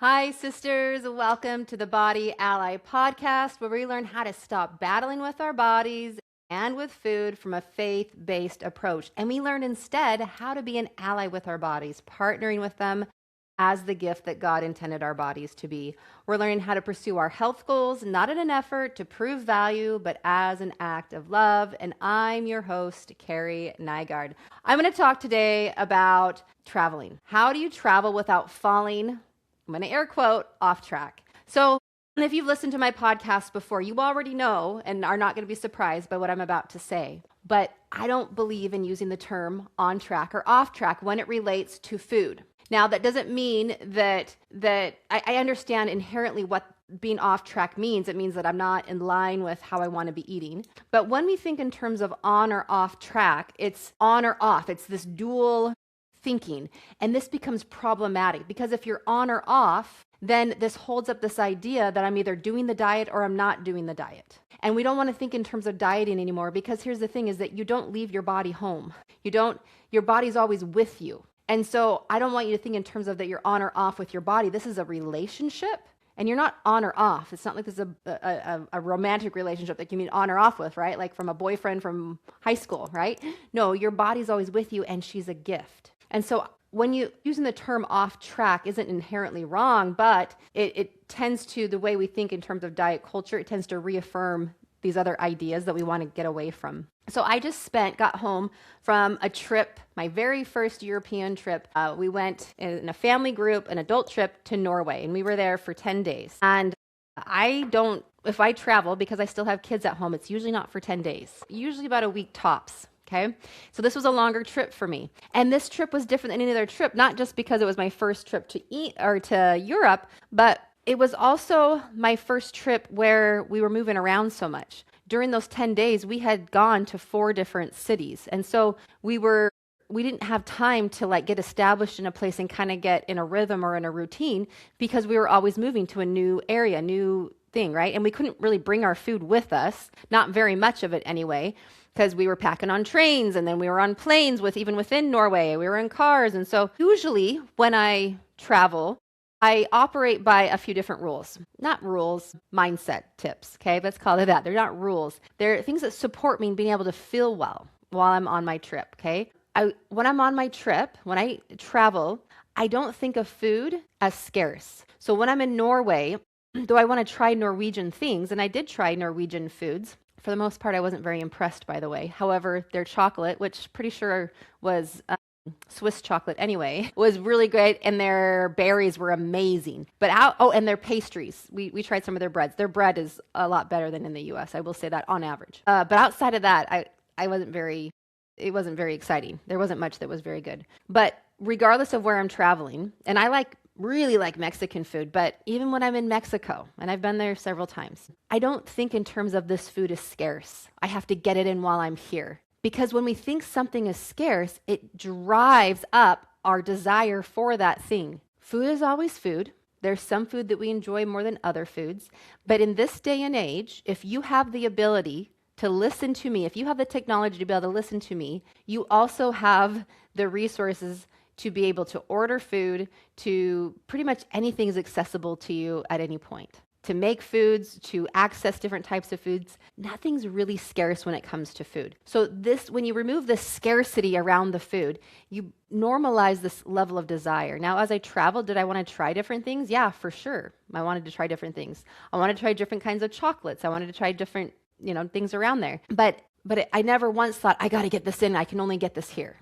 Hi, sisters. Welcome to the Body Ally podcast, where we learn how to stop battling with our bodies and with food from a faith-based approach. And we learn instead how to be an ally with our bodies, partnering with them as the gift that God intended our bodies to be. We're learning how to pursue our health goals, not in an effort to prove value, but as an act of love. And I'm your host, Kerrie Nygard. I'm going to talk today about traveling. How do you travel without falling, I'm going to air quote, off track? So if you've listened to my podcast before, you already know and are not going to be surprised by what I'm about to say. But I don't believe in using the term on track or off track when it relates to food. Now, that doesn't mean that I understand inherently what being off track means. It means that I'm not in line with how I want to be eating. But when we think in terms of on or off track, it's on or off. It's this dual thinking. And this becomes problematic because if you're on or off, then this holds up this idea that I'm either doing the diet or I'm not doing the diet. And we don't want to think in terms of dieting anymore, because here's the thing is that you don't leave your body home. Your body's always with you. And so I don't want you to think in terms of that you're on or off with your body. This is a relationship. And you're not on or off. It's not like this is a romantic relationship that you mean on or off with, right? Like from a boyfriend from high school, right? No, your body's always with you and she's a gift. And so when you using the term off track isn't inherently wrong, but it tends to, the way we think in terms of diet culture, it tends to reaffirm these other ideas that we want to get away from. So I just got home from a trip, my very first European trip. We went in a family group, an adult trip to Norway, and we were there for 10 days. And if I travel, because I still have kids at home, it's usually not for 10 days, usually about a week tops. Okay. So this was a longer trip for me. And this trip was different than any other trip, not just because it was my first trip to Europe, but it was also my first trip where we were moving around so much. During those 10 days, we had gone to 4 different cities. And so we didn't have time to get established in a place and kind of get in a rhythm or in a routine, because we were always moving to a new area, new thing, right? And we couldn't really bring our food with us, not very much of it anyway, because we were packing on trains, and then we were on planes even within Norway. We were in cars. And so usually when I travel, I operate by a few different rules. Not rules, mindset tips, okay? Let's call it that. They're not rules. They're things that support me in being able to feel well while I'm on my trip, okay? When I'm on my trip, when I travel, I don't think of food as scarce. So when I'm in Norway, though I want to try Norwegian things, and I did try Norwegian foods, for the most part, I wasn't very impressed, by the way. However, their chocolate, which pretty sure was Swiss chocolate anyway, was really great, and their berries were amazing. And their pastries. We tried some of their breads. Their bread is a lot better than in the U.S. I will say that on average. But outside of that, it wasn't very exciting. There wasn't much that was very good. But regardless of where I'm traveling, and I really like Mexican food, but even when I'm in Mexico, and I've been there several times, I don't think in terms of this food is scarce. I have to get it in while I'm here. Because when we think something is scarce, it drives up our desire for that thing. Food is always food. There's some food that we enjoy more than other foods. But in this day and age, if you have the ability to listen to me, if you have the technology to be able to listen to me, you also have the resources to be able to order food, to pretty much anything is accessible to you at any point. To make foods, to access different types of foods, nothing's really scarce when it comes to food. So when you remove the scarcity around the food, you normalize this level of desire. Now, as I traveled, did I want to try different things? Yeah, for sure. I wanted to try different things. I wanted to try different kinds of chocolates. I wanted to try different, things around there. But I never once thought, I got to get this in. I can only get this here.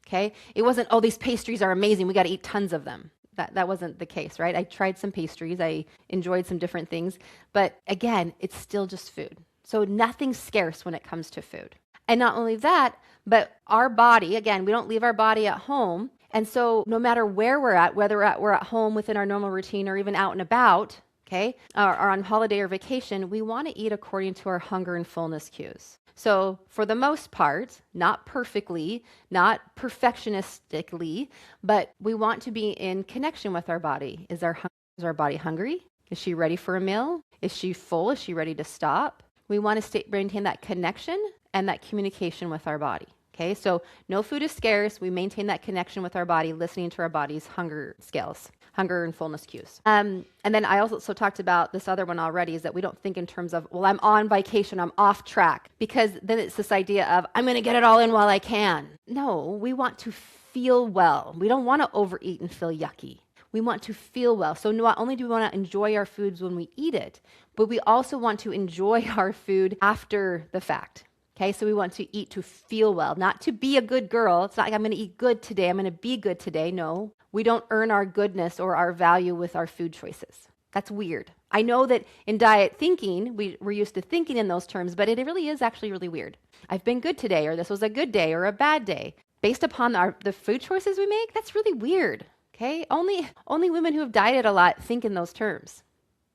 Okay? It wasn't, oh, these pastries are amazing. We got to eat tons of them. That wasn't the case, right? I tried some pastries. I enjoyed some different things. But again, it's still just food. So nothing's scarce when it comes to food. And not only that, but our body, again, we don't leave our body at home. And so no matter where we're at, whether we're at home within our normal routine or even out and about, okay, or on holiday or vacation, we want to eat according to our hunger and fullness cues. So for the most part, not perfectly, not perfectionistically, but we want to be in connection with our body. Is our body hungry? Is she ready for a meal? Is she full? Is she ready to stop? We want to maintain that connection and that communication with our body. Okay, so no food is scarce. We maintain that connection with our body, listening to our body's hunger scales. hunger and fullness cues. And then I also talked about this other one already, is that we don't think in terms of, well, I'm on vacation, I'm off track, because then it's this idea of, I'm going to get it all in while I can. No, we want to feel well. We don't want to overeat and feel yucky. We want to feel well. So not only do we want to enjoy our foods when we eat it, but we also want to enjoy our food after the fact. Okay, so we want to eat to feel well, not to be a good girl. It's not like I'm going to eat good today, I'm going to be good today. No, we don't earn our goodness or our value with our food choices. That's weird. I know that in diet thinking, we're used to thinking in those terms, but it really is actually really weird. I've been good today, or this was a good day or a bad day. Based upon the food choices we make, that's really weird. Okay, only women who have dieted a lot think in those terms.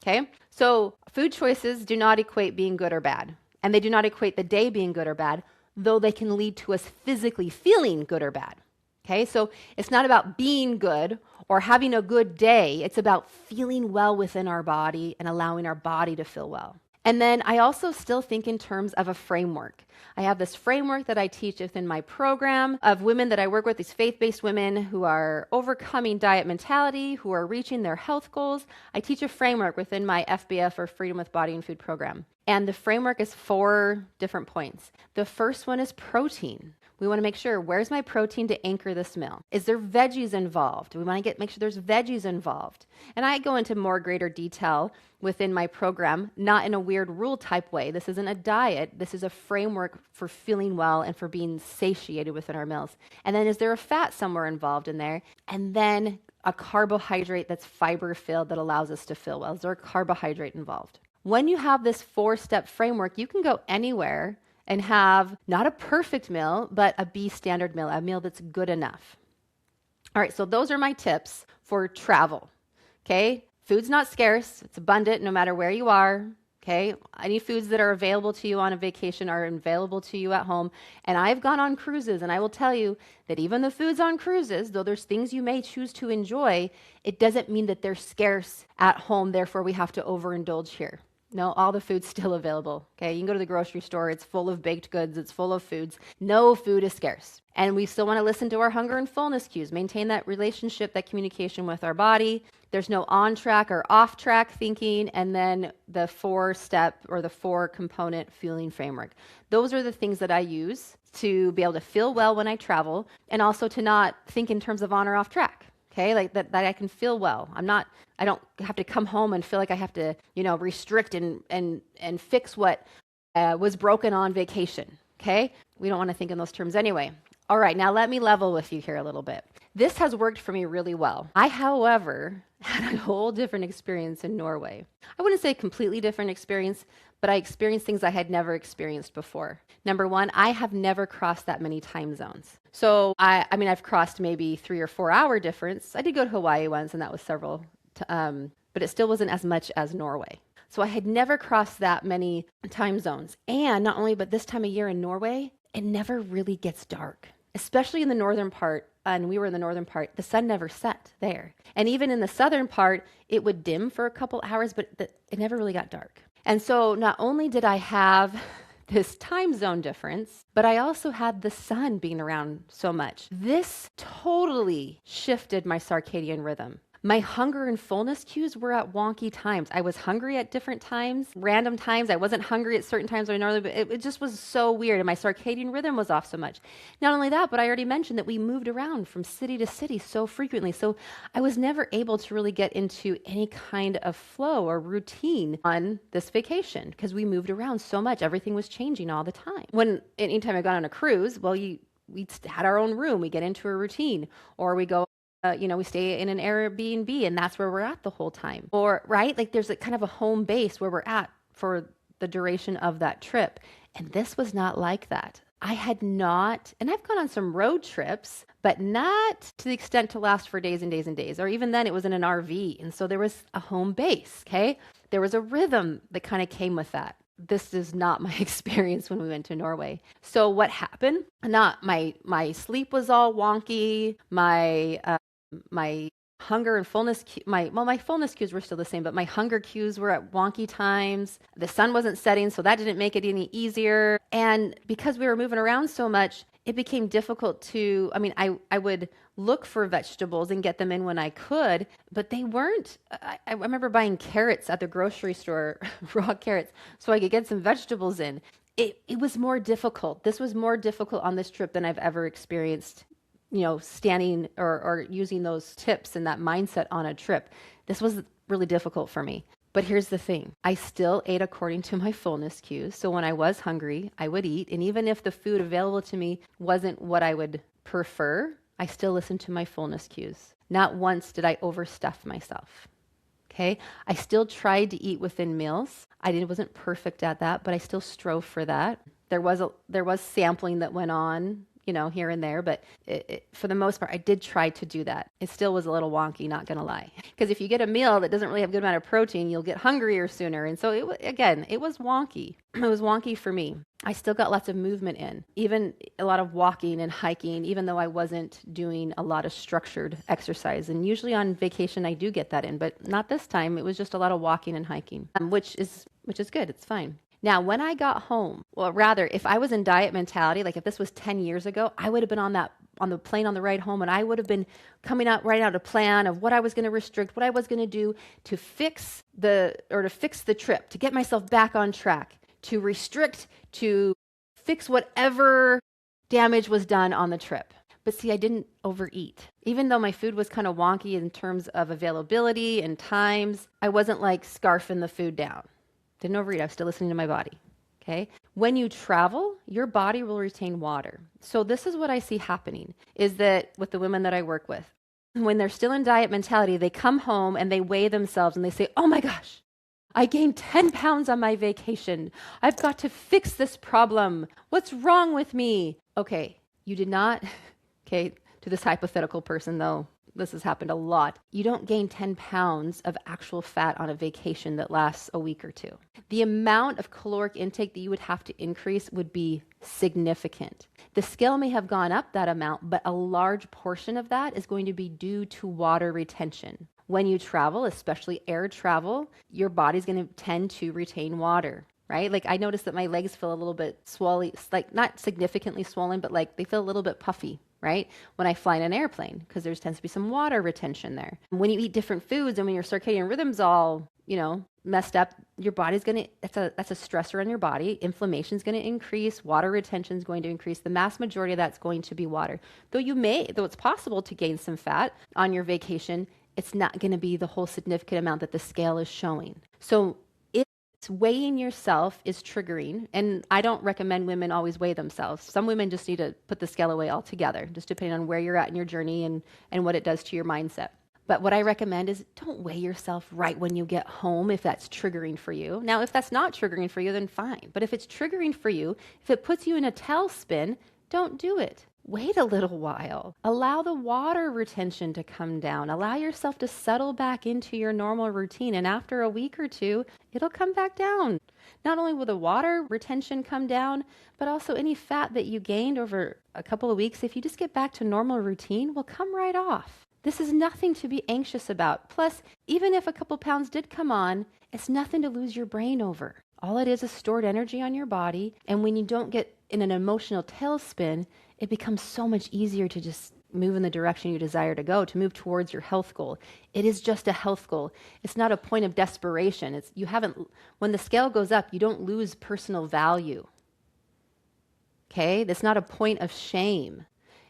Okay, so food choices do not equate being good or bad. And they do not equate the day being good or bad, though they can lead to us physically feeling good or bad. Okay, so it's not about being good or having a good day. It's about feeling well within our body and allowing our body to feel well. And then I also still think in terms of a framework. I have this framework that I teach within my program of women that I work with, these faith-based women who are overcoming diet mentality, who are reaching their health goals. I teach a framework within my FBF, or Freedom with Body and Food program. And the framework is 4 different points. The first one is protein. We want to make sure, where's my protein to anchor this meal? Is there veggies involved? We want to make sure there's veggies involved. And I go into more greater detail within my program, not in a weird rule type way. This isn't a diet. This is a framework for feeling well and for being satiated within our meals. And then is there a fat somewhere involved in there? And then a carbohydrate that's fiber filled that allows us to feel well. Is there a carbohydrate involved? When you have this 4-step framework, you can go anywhere and have not a perfect meal, but a B standard meal, a meal that's good enough. All right, so those are my tips for travel. Okay, food's not scarce, it's abundant no matter where you are. Okay, any foods that are available to you on a vacation are available to you at home. And I've gone on cruises, and I will tell you that even the foods on cruises, though there's things you may choose to enjoy, it doesn't mean that they're scarce at home, therefore we have to overindulge here. No, all the food's still available. Okay, you can go to the grocery store, it's full of baked goods, it's full of foods. No food is scarce. And we still want to listen to our hunger and fullness cues, maintain that relationship, that communication with our body. There's no on-track or off-track thinking, and then the 4-step or the 4-component fueling framework. Those are the things that I use to be able to feel well when I travel, and also to not think in terms of on or off track. Okay, like that I can feel well. I don't have to come home and feel like I have to, restrict and fix what was broken on vacation. Okay, we don't want to think in those terms anyway. All right, now let me level with you here a little bit. This has worked for me really well. I, however, had a whole different experience in Norway. I wouldn't say a completely different experience, but I experienced things I had never experienced before. Number one, I have never crossed that many time zones. So I've crossed maybe 3 or 4 hour difference. I did go to Hawaii once, and that was several, but it still wasn't as much as Norway. So I had never crossed that many time zones. And not only, but this time of year in Norway, it never really gets dark, especially in the northern part. And we were in the northern part, the sun never set there. And even in the southern part, it would dim for a couple hours, but it never really got dark. And so not only did I have this time zone difference, but I also had the sun being around so much. This totally shifted my circadian rhythm. My hunger and fullness cues were at wonky times. I was hungry at different times, random times. I wasn't hungry at certain times normally, but it just was so weird. And my circadian rhythm was off so much. Not only that, but I already mentioned that we moved around from city to city so frequently. So I was never able to really get into any kind of flow or routine on this vacation because we moved around so much. Everything was changing all the time. Anytime I got on a cruise, we had our own room. We get into a routine, or we go we stay in an Airbnb, and that's where we're at the whole time. Or, right? Like there's a kind of a home base where we're at for the duration of that trip. And this was not like that. I had not, and I've gone on some road trips, but not to the extent to last for days and days and days. Or even then it was in an RV. And so there was a home base, okay? There was a rhythm that kind of came with that. This is not my experience when we went to Norway. So what happened? My sleep was all wonky. My hunger and fullness, my fullness cues were still the same, but my hunger cues were at wonky times. The sun wasn't setting, so that didn't make it any easier. And because we were moving around so much, it became difficult to, I would look for vegetables and get them in when I could, but they weren't. I remember buying carrots at the grocery store, raw carrots, so I could get some vegetables in. It was more difficult. This was more difficult on this trip than I've ever experienced, standing or using those tips and that mindset on a trip. This was really difficult for me. But here's the thing. I still ate according to my fullness cues. So when I was hungry, I would eat. And even if the food available to me wasn't what I would prefer, I still listened to my fullness cues. Not once did I overstuff myself. Okay? I still tried to eat within meals. Wasn't perfect at that, but I still strove for that. There was sampling that went on, here and there, but for the most part, I did try to do that. It still was a little wonky, not going to lie. Because if you get a meal that doesn't really have a good amount of protein, you'll get hungrier sooner. And so it was wonky. It was wonky for me. I still got lots of movement in, even a lot of walking and hiking, even though I wasn't doing a lot of structured exercise. And usually on vacation, I do get that in, but not this time. It was just a lot of walking and hiking, which is good. It's fine. Now, when I got home, or rather, if I was in diet mentality, like if this was 10 years ago, I would have been on the plane on the ride home, and I would have been writing out a plan of what I was going to restrict, what I was going to do to fix the trip, to get myself back on track, to restrict, to fix whatever damage was done on the trip. But see, I didn't overeat. Even though my food was kind of wonky in terms of availability and times, I wasn't like scarfing the food down. Didn't overeat. I was still listening to my body. Okay. When you travel, your body will retain water. So this is what I see happening is that with the women that I work with, when they're still in diet mentality, they come home and they weigh themselves and they say, oh my gosh, I gained 10 pounds on my vacation. I've got to fix this problem. What's wrong with me? Okay. You did not. Okay. To this hypothetical person though, this has happened a lot. You don't gain 10 pounds of actual fat on a vacation that lasts a week or two. The amount of caloric intake that you would have to increase would be significant. The scale may have gone up that amount, but a large portion of that is going to be due to water retention. When you travel, especially air travel, your body's going to tend to retain water. Right? Like I noticed that my legs feel a little bit swollen, like not significantly swollen, but like they feel a little bit puffy, right? When I fly in an airplane, because there tends to be some water retention there. When you eat different foods and when your circadian rhythm's all, messed up, your body's going to, that's a stressor on your body. Inflammation's going to increase, water retention's going to increase. The mass majority of that's going to be water. Though it's possible to gain some fat on your vacation, it's not going to be the whole significant amount that the scale is showing. So weighing yourself is triggering, and I don't recommend women always weigh themselves. Some women just need to put the scale away altogether, just depending on where you're at in your journey and what it does to your mindset. But what I recommend is don't weigh yourself right when you get home if that's triggering for you. Now, if that's not triggering for you, then fine. But if it's triggering for you, if it puts you in a tailspin, don't do it. Wait a little while. Allow the water retention to come down. Allow yourself to settle back into your normal routine. And after a week or two, it'll come back down. Not only will the water retention come down, but also any fat that you gained over a couple of weeks, if you just get back to normal routine, will come right off. This is nothing to be anxious about. Plus, even if a couple pounds did come on, it's nothing to lose your brain over. All it is stored energy on your body. And when you don't get in an emotional tailspin, it becomes so much easier to just move in the direction you desire to go, to move towards your health goal. It is just a health goal. It's not a point of desperation. When the scale goes up, you don't lose personal value. Okay? That's not a point of shame.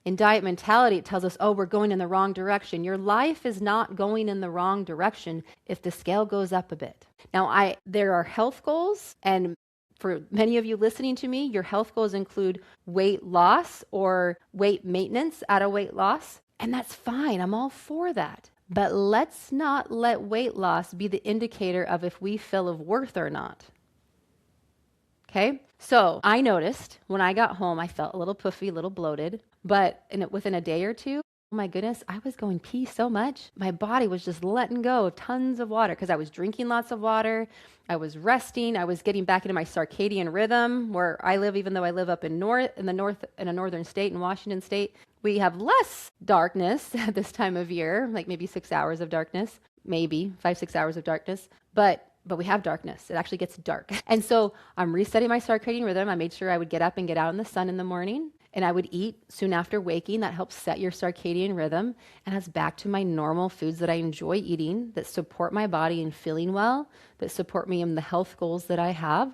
In diet mentality, it tells us, oh, we're going in the wrong direction. Your life is not going in the wrong direction if the scale goes up a bit. Now, there are health goals, and for many of you listening to me, your health goals include weight loss or weight maintenance at a weight loss, and that's fine. I'm all for that. But let's not let weight loss be the indicator of if we feel of worth or not. Okay? So I noticed when I got home, I felt a little puffy, a little bloated, but within a day or two, oh my goodness, I was going pee so much. My body was just letting go of tons of water because I was drinking lots of water. I was resting. I was getting back into my circadian rhythm where I live, even though I live up in a northern state in Washington State. We have less darkness at this time of year, like maybe 6 hours of darkness, maybe 5-6 hours of darkness, but we have darkness. It actually gets dark. And so I'm resetting my circadian rhythm. I made sure I would get up and get out in the sun in the morning. and I would eat soon after waking. That helps set your circadian rhythm, and that's back to my normal foods that I enjoy eating, that support my body in feeling well, that support me in the health goals that I have.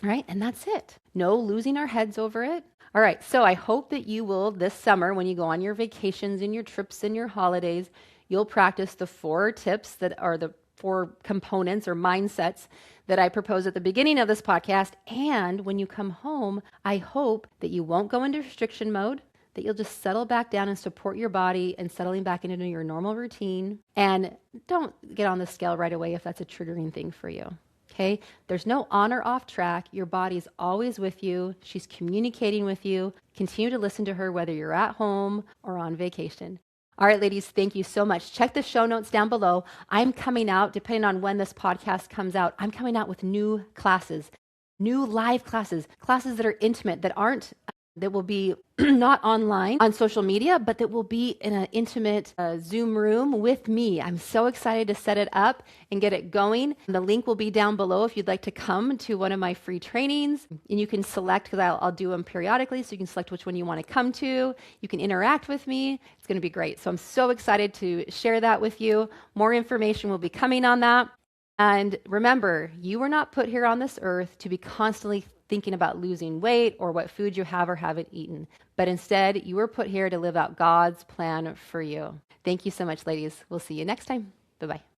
All right, and that's it. No losing our heads over it. All right, so I hope that you will this summer, when you go on your vacations and your trips and your holidays, you'll practice the 4 tips that are the 4 components or mindsets that I proposed at the beginning of this podcast. And when you come home, I hope that you won't go into restriction mode, that you'll just settle back down and support your body and settling back into your normal routine. And don't get on the scale right away if that's a triggering thing for you. Okay? There's no on or off track. Your body's always with you. She's communicating with you. Continue to listen to her whether you're at home or on vacation. All right, ladies, thank you so much. Check the show notes down below. I'm coming out, depending on when this podcast comes out, I'm coming out with new classes, new live classes, classes that are intimate, that will be not online on social media, but that will be in an intimate Zoom room with me. I'm so excited to set it up and get it going. The link will be down below if you'd like to come to one of my free trainings. And you can select, because I'll do them periodically, so you can select which one you want to come to. You can interact with me. It's going to be great. So I'm so excited to share that with you. More information will be coming on that. And remember, you were not put here on this earth to be constantly thinking about losing weight or what food you have or haven't eaten, but instead you were put here to live out God's plan for you. Thank you so much, ladies. We'll see you next time. Bye-bye.